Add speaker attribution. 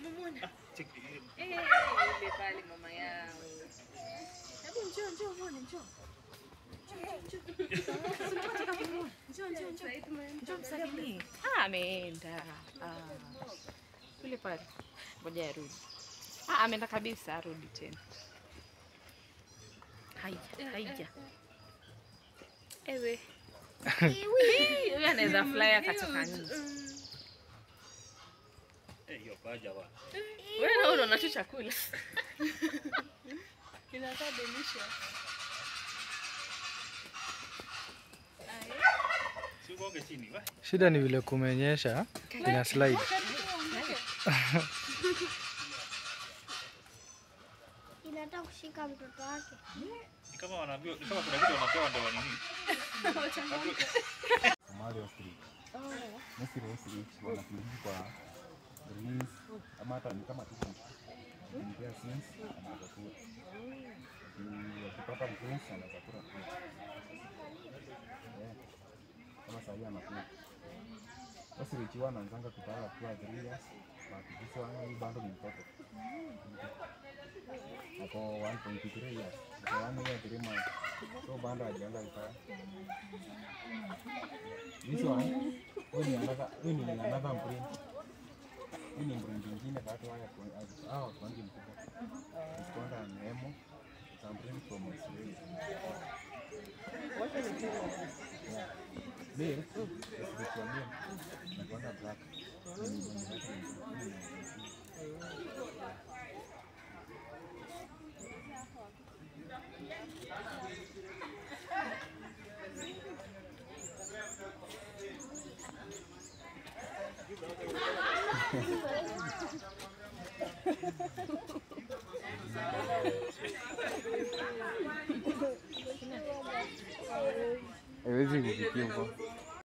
Speaker 1: Mumona. Ile pale mama yangu. Hebu njoo muone njoo. Njoo msalimie. Ameenda. Kule pale. Ngoja arudi. Ameenda kabisa, arudi tena. Haija. Ewe. Huyu anaweza fly akatoka nje.
Speaker 2: Hiyo paja wa.
Speaker 1: Wewe na unaona tu chakula.
Speaker 3: Inakaa delicious.
Speaker 2: Siugonge chini wa.
Speaker 4: Shida ni vile kumenyesha ina slide.
Speaker 5: Inataka kushika mtoto wake.
Speaker 2: Ni kama wanaambiwa, ni kama kuna kitu wanapewa ndio nini?
Speaker 6: Mario Street. Mesti rosi wanafunzi kwa release ama hata ni kama tu mpea sense anaweza kuwa. Ukipata mpenzi anaweza kuwa pia. Kama sasa anakuwa. Basi richiwa anaanza kupata kwa 3 years. Kwa hivyo bado ni mtoto. Ako 1.3 years. Kwa 1 year 3 months. So bado hajaanza kukaa. This one, when you another print. Hii ni print nyingine watu haya kwa kwangi mkubwa. Iskonda memo. Some print from Australia.
Speaker 1: What is it?
Speaker 6: This is the one. Na kwanza black. Haiwezi kufikia huko.